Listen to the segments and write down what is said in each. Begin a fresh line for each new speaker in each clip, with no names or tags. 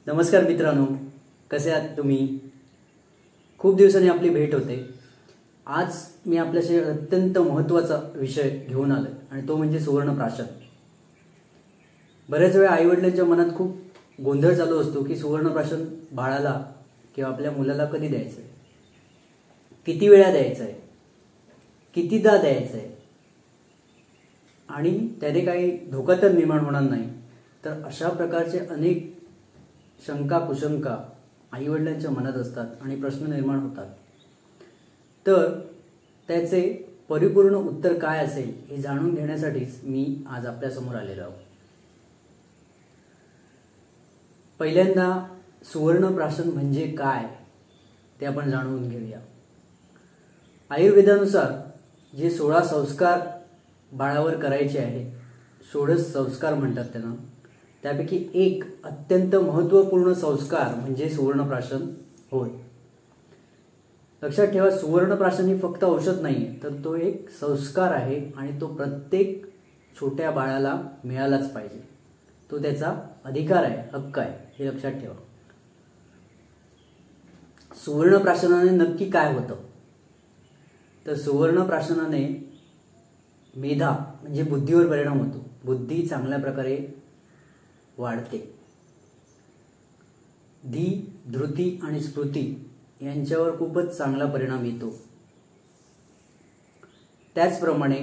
नमस्कार मित्रांनो, कसे आहात तुम्ही? खूप दिवसांनी आपली भेट होते। आज मी आपल्याशी अत्यंत महत्त्वाचा विषय घेऊन आलोय आणि तो म्हणजे सुवर्णप्राशन। बरेच वेळा आईवडिलांच्या मनात खूप गोंधळ चालू असतो की सुवर्णप्राशन बाळाला किंवा आपल्या मुलाला कधी द्यायचंय, किती वेळा द्यायचंय, कितीदा द्यायचंय आणि त्याने काही धोका तर निर्माण होणार नाही। तर अशा प्रकारचे अनेक शंका कुशंका आईवडिलांच्या मनात असतात आणि प्रश्न निर्माण होतात। तर त्याचे परिपूर्ण उत्तर काय असेल हे जाणून घेण्यासाठीच मी आज आपल्या समोर आलेलो आहे। पहिल्यांदा सुवर्णप्राशन म्हणजे काय ते आपण जाणून घेऊया। आयुर्वेदानुसार जे 16 संस्कार बाळावर करायचे आहे, षोडश संस्कार म्हणतात त्यांना, त्यापैकी एक अत्यंत महत्त्वपूर्ण संस्कार म्हणजे सुवर्णप्राशन होय। लक्षात ठेवा, सुवर्णप्राशन ही फक्त औषध नाही तर तो एक संस्कार आहे आणि तो प्रत्येक छोट्या बाळाला मिळालाच पाहिजे। तो त्याचा अधिकार आहे, हक्क आहे, हे लक्षात ठेवा। सुवर्णप्राशनाने नक्की काय होतं? तर सुवर्णप्राशनाने मेधा म्हणजे बुद्धीवर परिणाम होतो। बुद्धी चांगल्या प्रकारे वाढते। धी, धृती आणि स्मृती यांच्यावर खूपच चांगला परिणाम येतो। त्याचप्रमाणे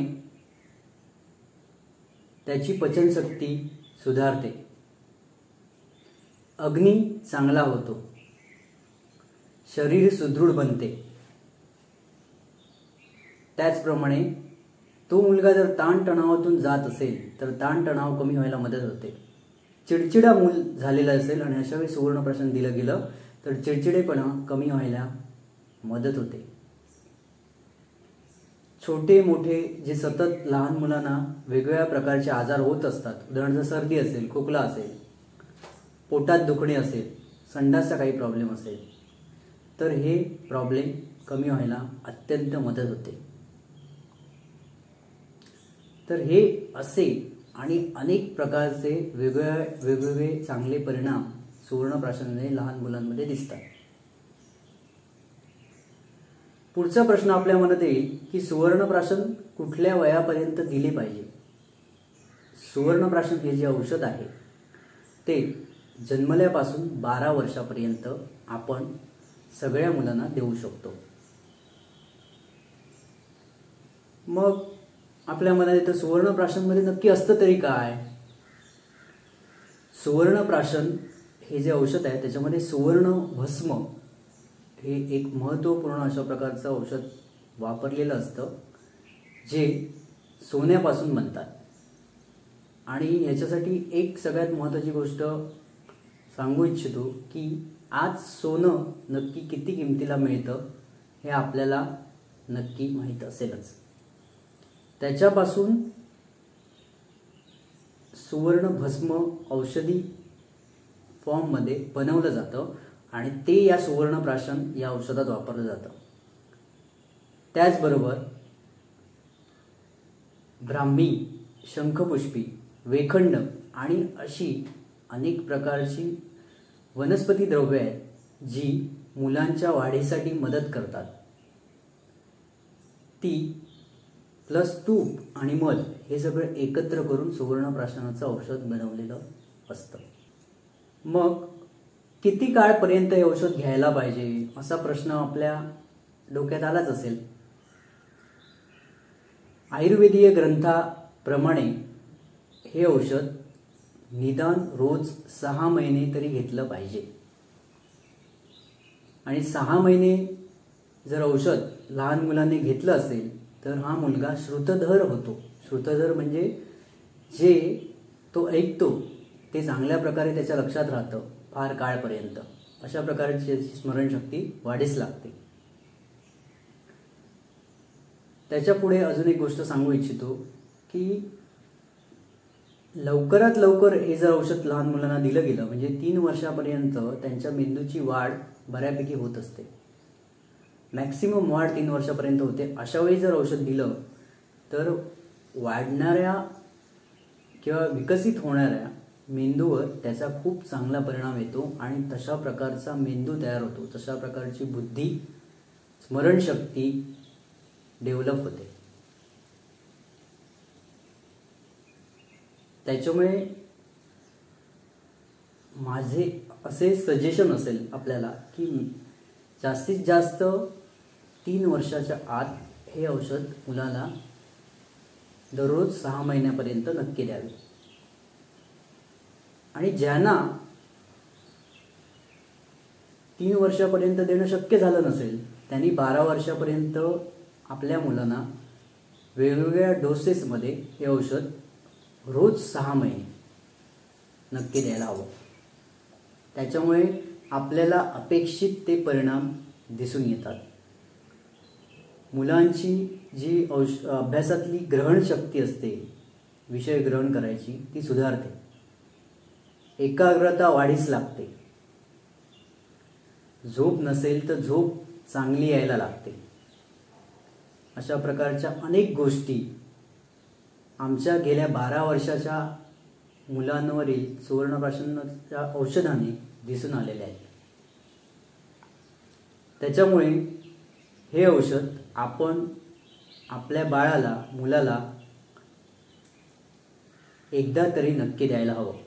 त्याची पचनशक्ती सुधारते, अग्नी चांगला होतो, शरीर सुदृढ बनते। त्याचप्रमाणे तो मुलगा जर ताणतणावातून जात असेल तर ताणतणाव कमी व्हायला मदत होते। चिडचिडा मूल झालेला असेल आणि अशा वेळी सुवर्णप्राशन दिलं गेलं तर चिडचिडेपणा कमी व्हायला मदत होते। छोटे मोठे जे सतत लहान मुलांना वेगवेगळ्या प्रकारचे आजार होत असतात, उदाहरणार्थ सर्दी असेल, खोकला असेल, पोटात दुखणे असेल, संडासचा काही प्रॉब्लेम असेल, तर हे प्रॉब्लेम कमी व्हायला अत्यंत मदत होते। तर हे असे आणि अनेक प्रकारचे वेगवेगळे चांगले परिणाम सुवर्णप्राशनाने लहान मुलांमध्ये दिसतात। पुढचा प्रश्न आपल्या मनात येईल की सुवर्णप्राशन कुठल्या वयापर्यंत दिले पाहिजे? सुवर्णप्राशन हे जे औषध आहे ते जन्मल्यापासून 12 वर्षापर्यंत आपण सगळ्या मुलांना देऊ शकतो। मग आपल्या मनात येतं, सुवर्णप्राशनमध्ये नक्की असतं तरी काय? सुवर्णप्राशन हे जे औषध आहे त्याच्यामध्ये सुवर्ण भस्म हे एक महत्त्वपूर्ण अशा प्रकारचं औषध वापरलेलं असतं जे सोन्यापासून बनतात। आणि याच्यासाठी एक सगळ्यात महत्त्वाची गोष्ट सांगू इच्छितो की आज सोनं नक्की किती किमतीला मिळतं हे आपल्याला नक्की माहीत असेलच। त्याच्यापासून सुवर्ण भस्म औषधी फॉर्ममध्ये बनवलं जातं आणि ते या सुवर्णप्राशन या औषधात वापरलं जातं। त्याचबरोबर ब्राह्मी, शंखपुष्पी, वेखंड आणि अशी अनेक प्रकारची वनस्पती द्रव्ये आहेत जी मुलांच्या वाढीसाठी मदत करतात। ती प्लस तूप आणि मध हे सगळं एकत्र करून सुवर्णप्राशनाचं औषध बनवलेलं असतं। मग किती काळपर्यंत हे औषध घ्यायला पाहिजे असा प्रश्न आपल्या डोक्यात आलाच असेल। आयुर्वेदीय ग्रंथाप्रमाणे हे औषध निदान रोज 6 महिने तरी घेतलं पाहिजे। आणि 6 महिने जर औषध लहान मुलाने घेतलं असेल तर हा मुलगा श्रुतधर होतो। श्रुतधर म्हणजे जे तो ऐकतो ते चांगल्या प्रकारे त्याच्या लक्षात राहतं फार काळपर्यंत। अशा प्रकारची त्याची स्मरणशक्ती वाढीस लागते। त्याच्या पुढे अजून एक गोष्ट सांगू इच्छितो की लवकरात लवकर हे जर औषध लहान मुलांना दिलं गेलं म्हणजे 3 वर्षापर्यंत त्यांच्या मेंदूची वाढ बऱ्यापैकी होत असते। मॅक्सिमम वाढ 3 वर्षापर्यंत होते। अशा वेळी जर औषध दिलं तर वाढणाऱ्या किंवा विकसित होणाऱ्या मेंदूवर त्याचा खूप चांगला परिणाम येतो आणि तशा प्रकारचा मेंदू तयार होतो, तशा प्रकारची बुद्धी, स्मरणशक्ती डेव्हलप होते. त्याच्यामुळे माझे असे सजेशन असेल आपल्याला की जास्तीत जास्त 3 वर्षाच्या आत हे औषध मुलाला दररोज 6 महिन्यापर्यंत नक्की द्यावे. आणि ज्यांना 3 वर्षापर्यंत देणं शक्य झालं नसेल त्यांनी 12 वर्षापर्यंत आपल्या मुलांना वेगवेगळ्या डोसेसमध्ये हे औषध रोज 6 महिने नक्की द्यायला हवं. त्याच्यामुळे आपल्याला अपेक्षित ते परिणाम दिसून येतात. मुलांची जी अभ्यासातली ग्रहणशक्ती असते, विषय ग्रहण करायची, ती सुधारते. एकाग्रता वाढीस लागते. झोप नसेल तर झोप चांगली यायला लागते. अशा प्रकारच्या अनेक गोष्टी आमच्या गेल्या 12 वर्षाच्या मुलांवरील सुवर्णप्राशनच्या औषधाने दिसून आलेले आहेत. त्याच्यामुळे हे औषध आपण आपल्या बाळाला, मुलाला एकदा तरी नक्की द्यायला हवं.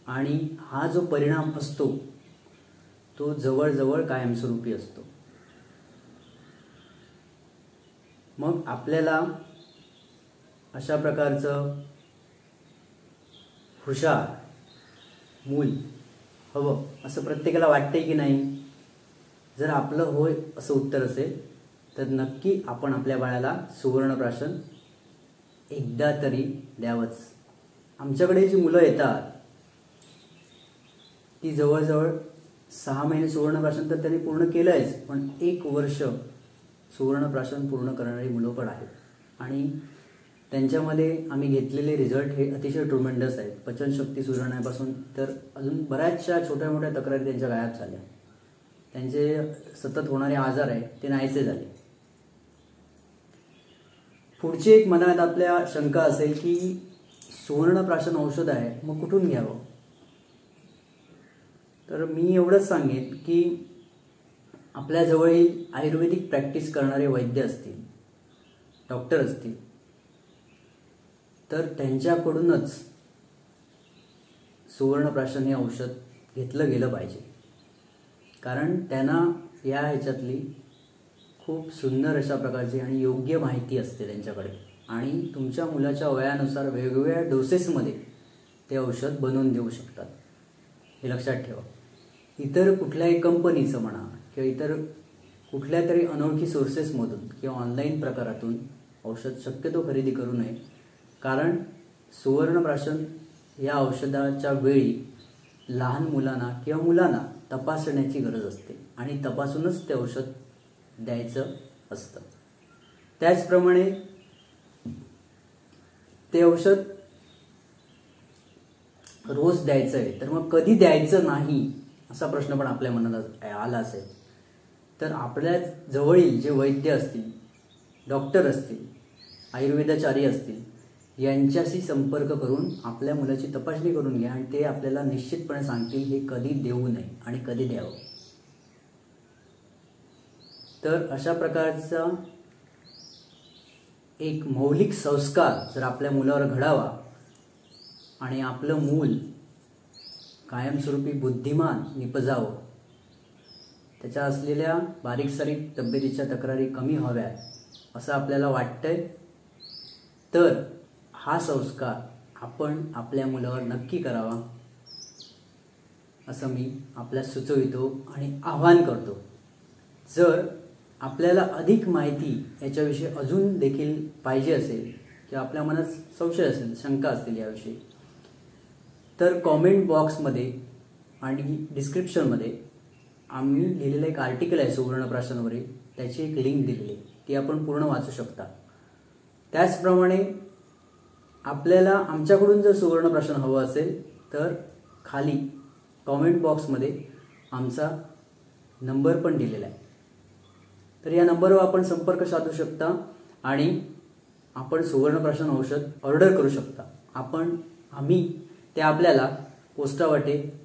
आणि हा जो परिणाम असतो तो जवळजवळ कायमस्वरूपी असतो. मग आपल्याला अशा प्रकारचं हुशार मूल हवं असं प्रत्येकाला वाटते की नाही? जर आपलं होय असं उत्तर असेल तर नक्की आपण आपल्या बाळाला सुवर्णप्राशन एकदा तरी द्यावंच. आमच्याकडे जी मुलं येतात ती जवळजवळ 6 महिने सुवर्णप्राशन तर त्यांनी पूर्ण केलं आहेच, पण 1 वर्ष सुवर्णप्राशन पूर्ण करणारी मुलं पण आहेत. आणि त्यांच्यामध्ये आम्ही घेतलेले रिझल्ट हे अतिशय ट्रुमेंडस आहेत. पचनशक्ती सुधारण्यापासून तर अजून बऱ्याचशा छोट्या मोठ्या तक्रारी त्यांच्या गायब झाल्या. त्यांचे सतत होणारे आजार आहे ते नाहीसे झाले. पुढची एक मनात आपल्या शंका असेल की सुवर्णप्राशन औषध आहे, मग कुठून घ्यावं? तर मी एवढंच सांगेन की आपल्या जवळील आयुर्वेदिक प्रॅक्टिस करणारे वैद्य असतील, डॉक्टर असतील, तर त्यांच्याकडूनच सुवर्णप्राशन हे औषध घेतलं गेलं पाहिजे. कारण त्यांना या ह्याच्यातली खूप सुंदर अशा प्रकारची आणि योग्य माहिती असते त्यांच्याकडे. आणि तुमच्या मुलाच्या वयानुसार वेगवेगळ्या डोसेसमध्ये ते औषध बनवून देऊ शकतात. हे लक्षात ठेवा. इतर कुठल्याही कंपनीचं म्हणा किंवा इतर कुठल्या तरी अनोळखी सोर्सेसमधून किंवा ऑनलाईन प्रकारातून औषध शक्यतो खरेदी करू नये. कारण सुवर्णप्राशन या औषधाच्या वेळी लहान मुलांना किंवा मुलांना तपासण्याची गरज असते आणि तपासूनच ते औषध द्यायचं असतं. त्याचप्रमाणे ते औषध रोज द्यायचं आहे, तर मग कधी द्यायचं नाही असा प्रश्न पण आपल्या मनात आला असेल तर आपल्या जवळील जे वैद्य असतील, डॉक्टर असतील, आयुर्वेदाचार्य असतील, यांच्याशी संपर्क करून आपल्या मुलाची तपासणी करून घ्या आणि ते आपल्याला निश्चितपणे सांगतील हे कधी देऊ नये आणि कधी द्यावं. तर अशा प्रकारचा एक मौलिक संस्कार जर आपल्या मुलावर घडावा आणि आपलं मूल कायमस्वरूपी बुद्धिमान निपजावं, त्याच्या असलेल्या बारीक सारीक तब्येतीच्या तक्रारी कमी व्हाव्यात असं आपल्याला वाटतंय, तर हा संस्कार आपण आपल्या मुलावर नक्की करावा असं मी आपल्यास सुचवितो आणि आवाहन करतो. जर आपल्याला अधिक माहिती याच्याविषयी अजून देखील पाहिजे असेल किंवा आपल्या मनात संशय असेल, शंका असतील याविषयी, तर कॉमेंट बॉक्समध्ये आणि डिस्क्रिप्शनमध्ये आम्ही लिहिलेलं एक आर्टिकल आहे सुवर्णप्राशनवरील, त्याची एक लिंक दिलेली, ती आपण पूर्ण वाचू शकता. त्याचप्रमाणे आपल्याला आमच्याकडून जर सुवर्णप्राशन हवं असेल तर खाली कॉमेंट बॉक्समध्ये आमचा नंबर पण दिलेला आहे. तर या नंबरवर आपण संपर्क साधू शकता आणि आपण सुवर्णप्राशन औषध ऑर्डर करू शकता. आम्ही ते आपल्याला पोस्टा वाटे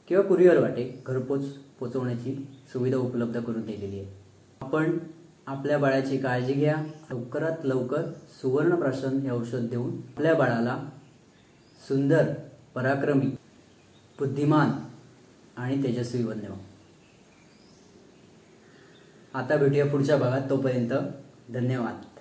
किंवा कुरिअर वाटे घरपोच पोचवण्याची सुविधा उपलब्ध करून दिलेली आहे. आपण आपल्या बाळाची काळजी घ्या. लवकरात लवकर सुवर्णप्राशन हे औषध देऊन आपल्या बाळाला सुंदर, पराक्रमी, बुद्धिमान आणि तेजस्वी बनवा. आता भेटूया पुढच्या भागात. तोपर्यंत धन्यवाद.